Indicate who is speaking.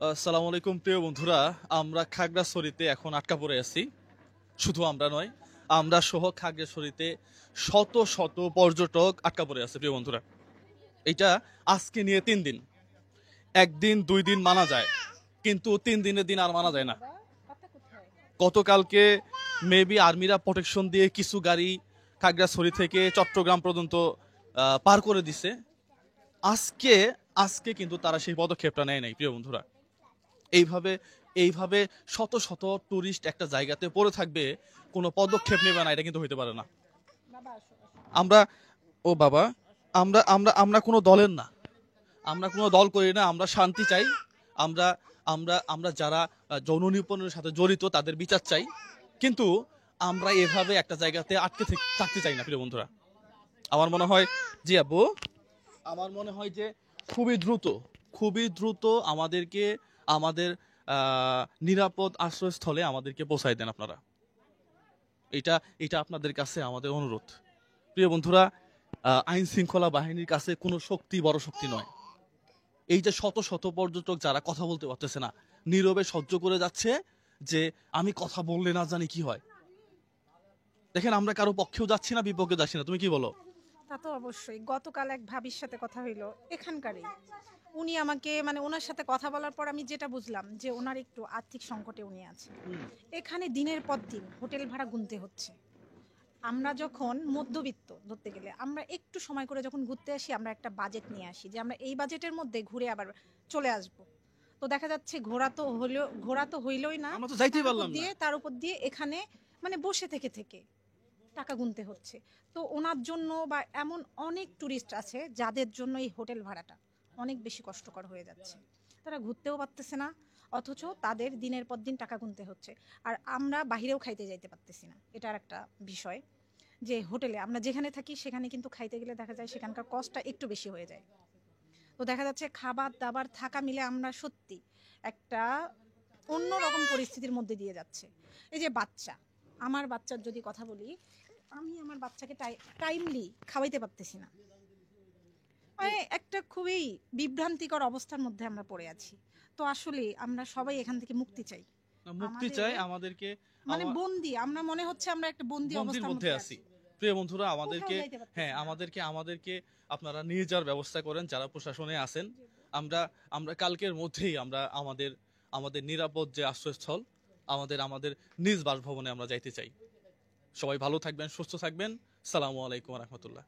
Speaker 1: আসসালামু আলাইকুম প্রিয় বন্ধুরা, আমরা খাগড়াছড়িতে এখন আটকা পড়ে আছি। শুধু আমরা নয়, আমরা সহ খাগড়াছড়িতে শত শত পর্যটক আটকা পড়ে আছে প্রিয় বন্ধুরা। এটা আজকে নিয়ে 3 দিন। একদিন 2 দিন মানা যায়, কিন্তু 3 দিনের দিন আর মানা যায় না। গতকালকে মেবি আর্মিরা প্রোটেকশন দিয়ে কিছু গাড়ি খাগড়াছড়ি থেকে চট্টগ্রাম পর্যন্ত পার করে দিছে। আজকে আজকে কিন্তু তারা সেই পদক্ষেপটা নেয় নাই প্রিয় বন্ধুরা। এইভাবে এইভাবে শত শত টুরিস্ট একটা জায়গাতে পড়ে থাকবে, কোনো পদক্ষেপ নেবে না, এটা কিন্তু হইতে পারে না। আমরা ও বাবা, আমরা আমরা আমরা কোনো দলের না, আমরা কোনো দল করি না, আমরা শান্তি চাই। আমরা আমরা আমরা যারা যৌন নিপীড়নের সাথে জড়িত তাদের বিচার চাই, কিন্তু আমরা এভাবে একটা জায়গাতে আটকে থাকতে চাই না প্রিয় বন্ধুরা। আমার মনে হয়, জি আব্বু, আমার মনে হয় যে খুবই দ্রুত আমাদেরকে আমাদের নিরাপদ আশ্রয়স্থলে আমাদেরকে পৌঁছায় দেন আপনারা। এটা এটা আপনাদের কাছে আমাদের অনুরোধ প্রিয় বন্ধুরা। আইন শৃঙ্খলা বাহিনীর কাছে কোনো শক্তি বড় শক্তি নয়। এই যে শত শত পর্যটক যারা কথা বলতে পারতেছে না, নীরবে সহ্য করে যাচ্ছে যে আমি কথা বললে না জানি কি হয়। দেখেন, আমরা কারো পক্ষেও যাচ্ছি না, বিপক্ষে যাচ্ছি না। তুমি কি বলো?
Speaker 2: তা তো অবশ্যই। গতকাল এক ভাবির সাথে কথা হইলো, এখানকারই। উনি আমাকে ওনার সাথে কথা বলার পর আমি যেটা বুঝলাম যে ওনার একটু আর্থিক সংকটে উনি আছেন। এখানে দিনের পর দিন হোটেল ভাড়া গুনতে হচ্ছে। আমরা যখন মধ্যবিত্ত ধরতে গেলে আমরা একটু সময় করে যখন ঘুরতে আসি আমরা একটা বাজেট নিয়ে আসি যে আমরা এই বাজেটের মধ্যে ঘুরে আবার চলে আসব। তো দেখা যাচ্ছে ঘোরা তো হইলই না,
Speaker 1: আমরা তো যাইতেই পারলাম না।
Speaker 2: তার উপর দিয়ে এখানে বসে থেকে টাকা গুনতে হচ্ছে। তো ওনার জন্য বা এমন অনেক ট্যুরিস্ট আছে যাদের জন্য এই হোটেল ভাড়াটা অনেক বেশি কষ্টকর হয়ে যাচ্ছে। তারা ঘুরতেও পারতেছে না, অথচ তাদের দিনের পর দিন টাকা গুনতে হচ্ছে। আর আমরা বাহিরেও খাইতে যাইতে পারতেছি না, এটার একটা বিষয়। যে হোটেলে আমরা যেখানে থাকি সেখানে কিন্তু খাইতে গেলে দেখা যায় সেখানকার কস্টটা একটু বেশি হয়ে যায়। তো দেখা যাচ্ছে খাবার দাবার থাকা মিলে আমরা সত্যি একটা অন্যরকম পরিস্থিতির মধ্যে দিয়ে যাচ্ছে। এই যে বাচ্চা, আমার বাচ্চার যদি কথা বলি, আমি আমার বাচ্চাকে টাইমলি খাওয়াইতে পারতেছি না। একটা খুবই বিভ্রান্তিকর অবস্থার মধ্যে আমরা পড়ে আছি। তো আসলে আমরা সবাই এখান থেকে মুক্তি চাই।
Speaker 1: মুক্তি চাই আমাদেরকে।
Speaker 2: বন্দি, আমরা মনে হচ্ছে আমরা একটা বন্দি
Speaker 1: বন্দির
Speaker 2: অবস্থার
Speaker 1: মধ্যে
Speaker 2: মধ্যে
Speaker 1: আছি
Speaker 2: আছি।
Speaker 1: প্রিয় বন্ধুরা।
Speaker 2: কোথাও
Speaker 1: আমাদেরকে,
Speaker 2: যাইতে পারতেছি
Speaker 1: হ্যাঁ,
Speaker 2: না।
Speaker 1: আমাদেরকে আপনারা নিয়ে যাওয়ার ব্যবস্থা করেন যারা প্রশাসনে আছেন। আমরা আমরা কালকের মধ্যেই আমরা আমাদের আমাদের নিরাপদ যে আশ্রয়স্থল, আমাদের আমাদের নিজ বাসভবনে আমরা যাইতে চাই। সবাই ভালো থাকবেন, সুস্থ থাকবেন। সালামু আলাইকুম রহমতুল্লাহ।